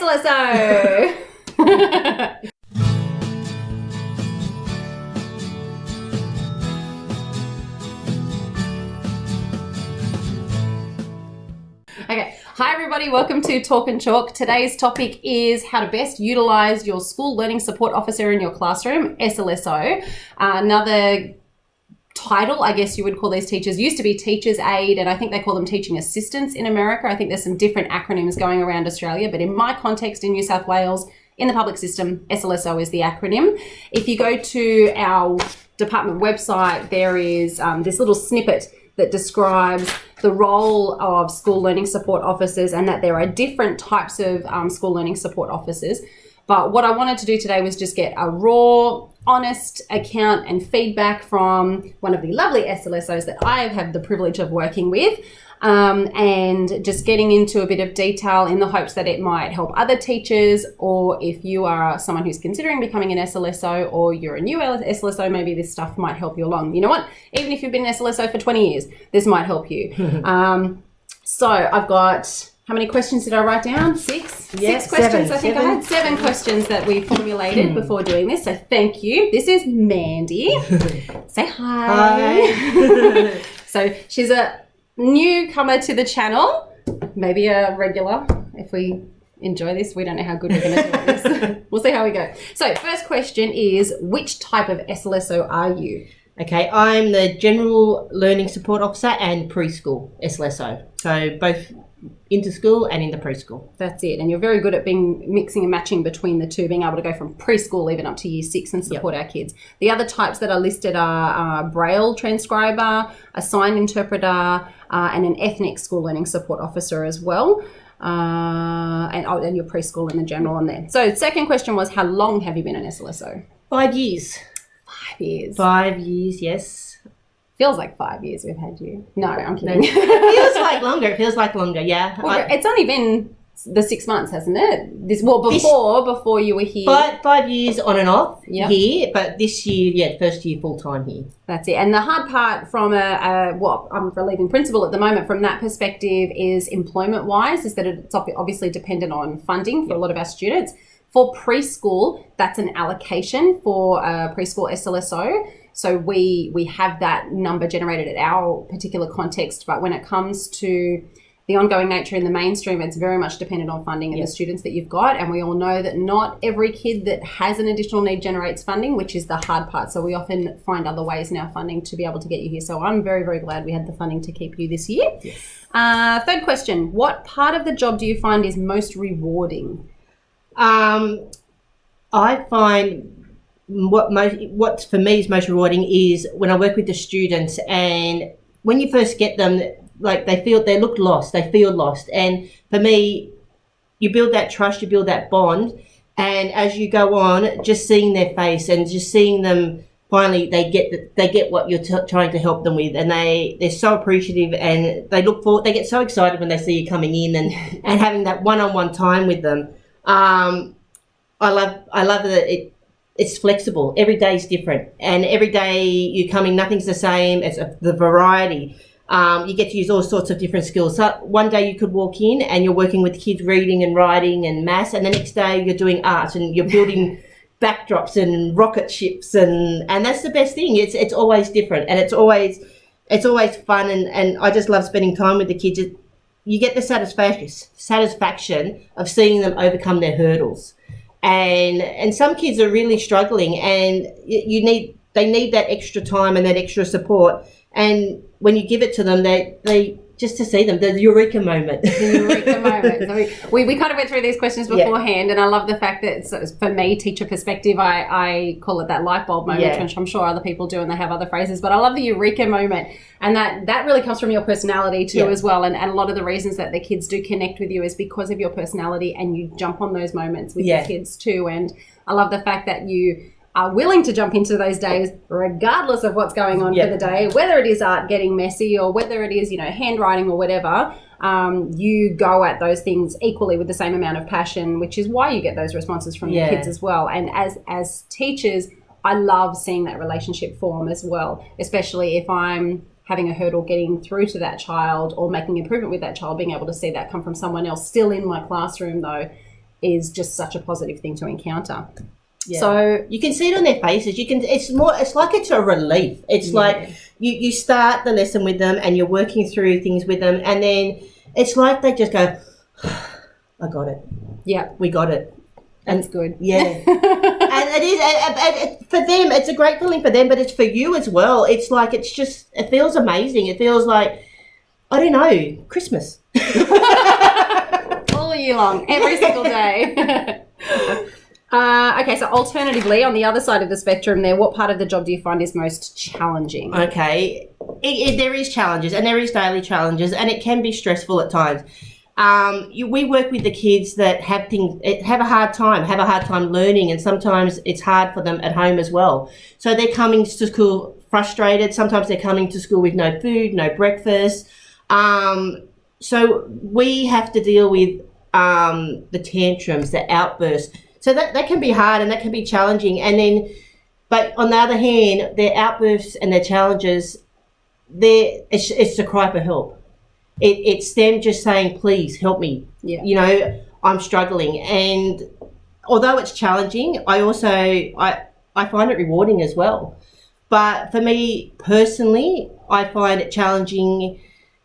SLSO. Okay, hi everybody, welcome to Talk and Chalk. Today's topic is how to best utilise your school learning support officer in your classroom, SLSO. Another title, I guess you would call these teachers, used to be teacher's aide, and I think they call them teaching assistants in America. I think there's some different acronyms going around Australia, but in my context in New South Wales, in the public system, SLSO is the acronym. If you go to our department website, there is this little snippet that describes the role of school learning support officers and that there are different types of school learning support officers. But what I wanted to do today was just get a raw, honest account and feedback from one of the lovely SLSOs that I have the privilege of working with, and just getting into a bit of detail in the hopes that it might help other teachers, or if you are someone who's considering becoming an SLSO or you're a new SLSO, maybe this stuff might help you along. You know what? Even if you've been an SLSO for 20 years, this might help you. So I've got... How many questions did I write down? Six? Yes, 6 questions. I think I had 7 questions that we formulated before doing this. So thank you. This is Mandy. Say hi. Hi. So she's a newcomer to the channel, maybe a regular if we enjoy this. We don't know how good we're going to do at this. We'll see how we go. So first question is, which type of SLSO are you? Okay, I'm the General Learning Support Officer and Preschool SLSO. So both into school and into preschool. That's it. And you're very good at mixing and matching between the two, being able to go from preschool even up to year 6 and support our kids. The other types that are listed are Braille transcriber, a sign interpreter, and an ethnic school learning support officer as well. And your preschool in the general on there. So second question was, how long have you been an SLSO? 5 years. 5 years. 5 years, yes. Feels like 5 years we've had you. No, I'm kidding. No. It feels like longer, yeah. Well, it's only been the 6 months, hasn't it? Before you were here. 5 years on and off here, but this year, first year full time here. That's it. And the hard part from I'm a leaving principal at the moment, from that perspective, is employment wise, is that it's obviously dependent on funding for a lot of our students. For preschool, that's an allocation for a preschool SLSO. So we have that number generated at our particular context. But when it comes to the ongoing nature in the mainstream, it's very much dependent on funding and the students that you've got. And we all know that not every kid that has an additional need generates funding, which is the hard part. So we often find other ways in our funding to be able to get you here. So I'm very, very glad we had the funding to keep you this year. Yes. Third question, what part of the job do you find is most rewarding? I find what for me is most rewarding is when I work with the students, and when you first get them, like they look lost, they feel lost, and for me, you build that trust, you build that bond, and as you go on, just seeing their face and just seeing them finally, they get what you're trying to help them with, and they're so appreciative, and they get so excited when they see you coming in and having that one-on-one time with them. I love that it's flexible. Every day is different, and every day you come in, nothing's the same. It's the variety. You get to use all sorts of different skills. So one day you could walk in and you're working with kids reading and writing and maths, and the next day you're doing art and you're building backdrops and rocket ships, and that's the best thing. It's always different, and it's always fun, and I just love spending time with the kids. You get the satisfaction of seeing them overcome their hurdles. And some kids are really struggling, and they need that extra time and that extra support. And when you give it to them, they just to see them, the eureka moment. The eureka moment. So we kind of went through these questions beforehand, and I love the fact that, so for me, teacher perspective, I call it that light bulb moment, which I'm sure other people do, and they have other phrases, but I love the eureka moment, and that really comes from your personality too as well, and a lot of the reasons that the kids do connect with you is because of your personality, and you jump on those moments with the kids too. And I love the fact that you are willing to jump into those days regardless of what's going on for the day, whether it is art getting messy or whether it is, handwriting or whatever. You go at those things equally with the same amount of passion, which is why you get those responses from your kids as well. And as teachers, I love seeing that relationship form as well, especially if I'm having a hurdle getting through to that child or making improvement with that child, being able to see that come from someone else still in my classroom though, is just such a positive thing to encounter. Yeah. So you can see it on their faces. It's like it's a relief. It's like you start the lesson with them and you're working through things with them, and then it's like they just go, I got it. Yeah. We got it. That's good. Yeah. And it is, for them, it's a great feeling for them, but it's for you as well. It's like, it feels amazing. It feels like, I don't know, Christmas. All year long, every single day. Okay, so alternatively, on the other side of the spectrum there, what part of the job do you find is most challenging? Okay, there is challenges, and there is daily challenges, and it can be stressful at times. We work with the kids that have a hard time learning, and sometimes it's hard for them at home as well. So they're coming to school frustrated. Sometimes they're coming to school with no food, no breakfast. So we have to deal with the tantrums, the outbursts. So that can be hard and that can be challenging. But on the other hand, their outbursts and their challenges, it's a cry for help. It's them just saying, please help me. Yeah. You know, I'm struggling. And although it's challenging, I find it rewarding as well. But for me personally, I find it challenging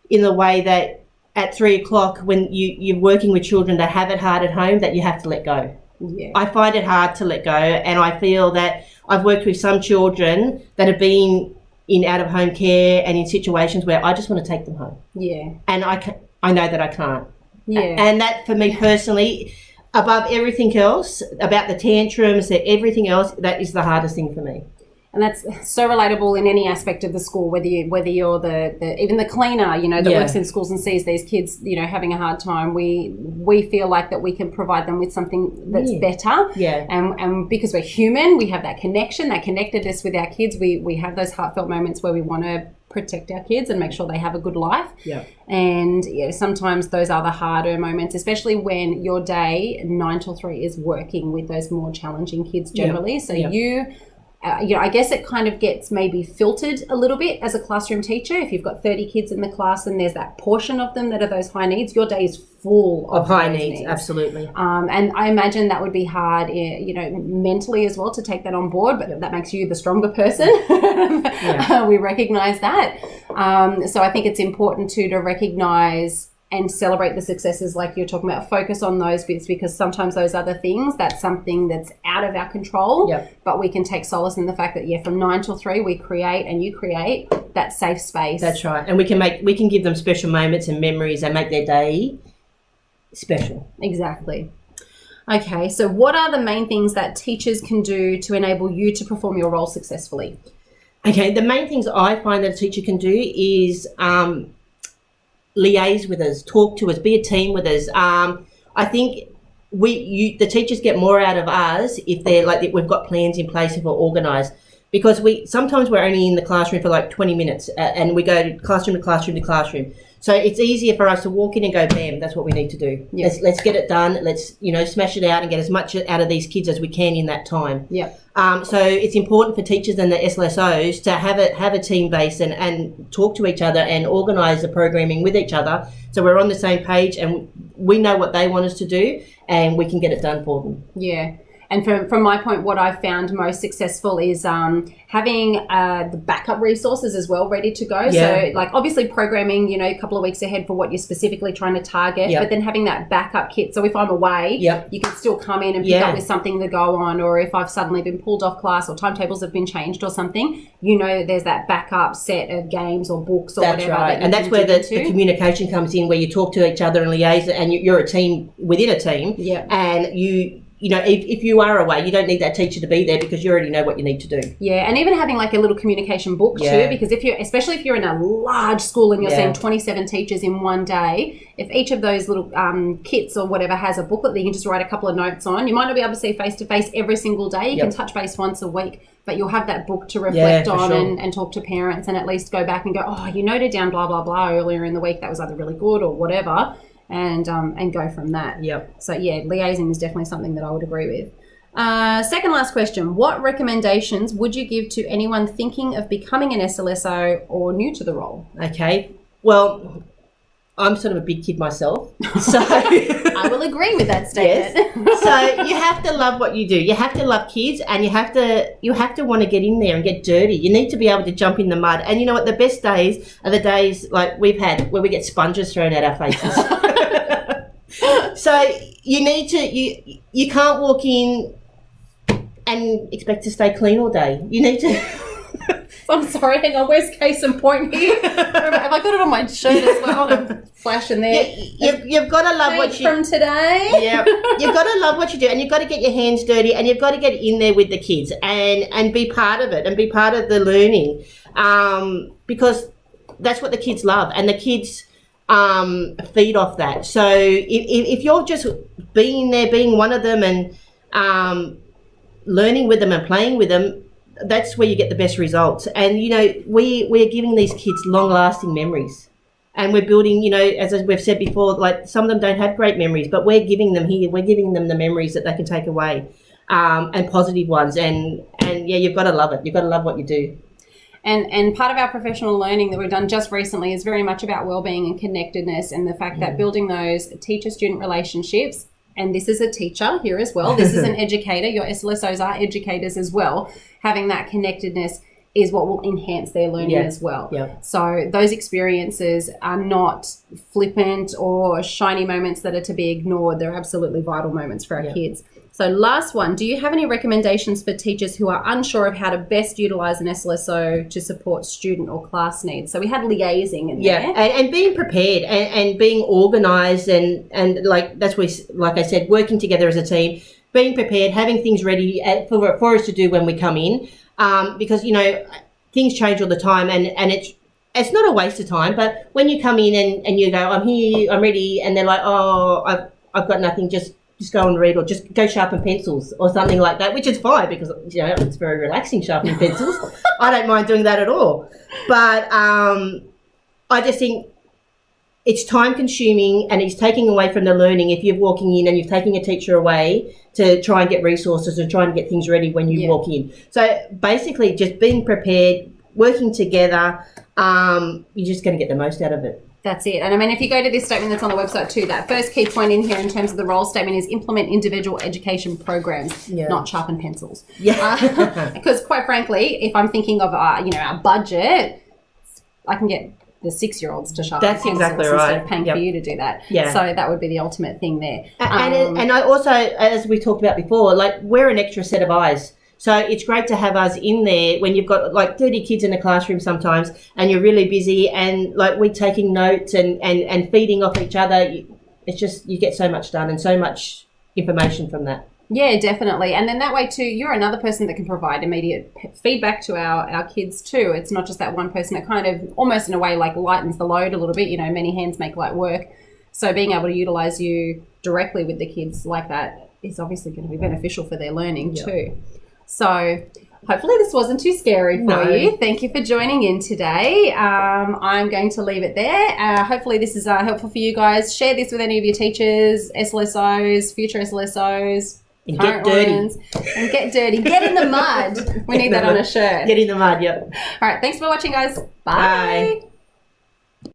in the way that at 3:00 when you're working with children that have it hard at home, that you have to let go. Yeah. I find it hard to let go, and I feel that I've worked with some children that have been in out-of-home care and in situations where I just want to take them home. Yeah. And I know that I can't. Yeah. And that, for me personally, above everything else, about the tantrums, everything else, that is the hardest thing for me. And that's so relatable in any aspect of the school, whether you're the even the cleaner, you know, that works in schools and sees these kids, you know, having a hard time. We feel like that we can provide them with something that's better. Yeah. And because we're human, we have that connection, that connectedness with our kids. We have those heartfelt moments where we want to protect our kids and make sure they have a good life. Yeah. And sometimes those are the harder moments, especially when your day 9 till 3 is working with those more challenging kids generally. So I guess it kind of gets maybe filtered a little bit as a classroom teacher. If you've got 30 kids in the class and there's that portion of them that are those high needs, your day is full of high needs. Absolutely. And I imagine that would be hard, you know, mentally as well to take that on board, but that makes you the stronger person. We recognize that. So I think it's important to recognize and celebrate the successes like you're talking about. Focus on those bits, because sometimes those other things, that's something that's out of our control. But we can take solace in the fact that from 9 till 3 we create, and you create that safe space. That's right. And we can give them special moments and memories and make their day special. Exactly. Okay, so what are the main things that teachers can do to enable you to perform your role successfully? Okay, the main things I find that a teacher can do is liaise with us, talk to us, be a team with us. I think the teachers get more out of us if they're like, we've got plans in place, if we're organised, because sometimes we're only in the classroom for like 20 minutes and we go classroom to classroom to classroom. So it's easier for us to walk in and go, bam, that's what we need to do. Let's get it done. Let's, smash it out and get as much out of these kids as we can in that time. So it's important for teachers and the SLSOs to have a team base and talk to each other and organise the programming with each other, so we're on the same page and we know what they want us to do and we can get it done for them. Yeah. And from my point, what I've found most successful is having the backup resources as well ready to go. So like obviously programming, a couple of weeks ahead for what you're specifically trying to target, but then having that backup kit. So if I'm away, you can still come in and pick up with something to go on, or if I've suddenly been pulled off class or timetables have been changed or something, there's that backup set of games or books or whatever. Right. And that's where the communication comes in, where you talk to each other and liaise, and you're a team within a team. And if you are away, you don't need that teacher to be there because you already know what you need to do. Yeah, and even having like a little communication book too, because especially if you're in a large school and you're seeing 27 teachers in one day, if each of those little kits or whatever has a booklet that you can just write a couple of notes on, you might not be able to see face to face every single day. You can touch base once a week, but you'll have that book to reflect on and talk to parents and at least go back and go, oh, you noted down blah, blah, blah earlier in the week. That was either really good or whatever. And go from that. So liaising is definitely something that I would agree with. Second last question: what recommendations would you give to anyone thinking of becoming an SLSO or new to the role? Okay, well, I'm sort of a big kid myself, so I will agree with that statement. Yes. So you have to love what you do. You have to love kids, and you have to want to get in there and get dirty. You need to be able to jump in the mud. And you know what? The best days are the days like we've had where we get sponges thrown at our faces. So you need to you can't walk in and expect to stay clean all day. You need to. I'm sorry, hang on, where's case in point here? Have I got it on my shirt as well? I'm flashing there. You've got to love what you... From today? Yeah. You've got to love what you do, and you've got to get your hands dirty, and you've got to get in there with the kids and be part of it and be part of the learning, because that's what the kids love, and the kids feed off that. So if you're just being there, being one of them and learning with them and playing with them, that's where you get the best results. And, you know, we're giving these kids long-lasting memories. And we're building, you know, as we've said before, like some of them don't have great memories, but we're giving them the memories that they can take away, and positive ones. And yeah, you've got to love it. You've got to love what you do. And part of our professional learning that we've done just recently is very much about wellbeing and connectedness, and the fact that building those teacher-student relationships. And this is a teacher here as well. This is an educator. Your SLSOs are educators as well. Having that connectedness is what will enhance their learning as well. Yeah. So those experiences are not flippant or shiny moments that are to be ignored. They're absolutely vital moments for our kids. So last one, do you have any recommendations for teachers who are unsure of how to best utilise an SLSO to support student or class needs? So we had liaising in there. And being prepared and being organised and like that's what like I said, working together as a team, being prepared, having things ready for us to do when we come in, because, you know, things change all the time and it's not a waste of time, but when you come in and you go, I'm here, I'm ready, and they're like, oh, I've got nothing, just go and read, or just go sharpen pencils or something like that, which is fine because, you know, it's very relaxing sharpening pencils. I don't mind doing that at all. But I just think it's time consuming and it's taking away from the learning if you're walking in and you're taking a teacher away to try and get resources and try and get things ready when you walk in. So basically just being prepared, working together, you're just going to get the most out of it. That's it. And I mean, if you go to this statement that's on the website too, that first key point in here in terms of the role statement is implement individual education programs, not sharpen pencils. Yeah. Because quite frankly, if I'm thinking of, you know, our budget, I can get the 6-year-olds to sharpen pencils exactly right. instead of paying for you to do that. Yeah. So that would be the ultimate thing there. And I also, as we talked about before, like we're an extra set of eyes. So it's great to have us in there when you've got like 30 kids in a classroom sometimes and you're really busy and like we're taking notes and feeding off each other. It's just, you get so much done and so much information from that. Yeah, definitely. And then that way too, you're another person that can provide immediate feedback to our kids too. It's not just that one person. It kind of almost in a way like lightens the load a little bit. You know, many hands make light work. So being able to utilize you directly with the kids like that is obviously going to be beneficial for their learning too. So hopefully this wasn't too scary for you. Thank you for joining in today. I'm going to leave it there. Hopefully this is helpful for you guys. Share this with any of your teachers, SLSOs, future SLSOs. And get dirty. And get dirty. Get in the mud. We need that on a shirt. Get in the mud, yep. All right. Thanks for watching, guys. Bye.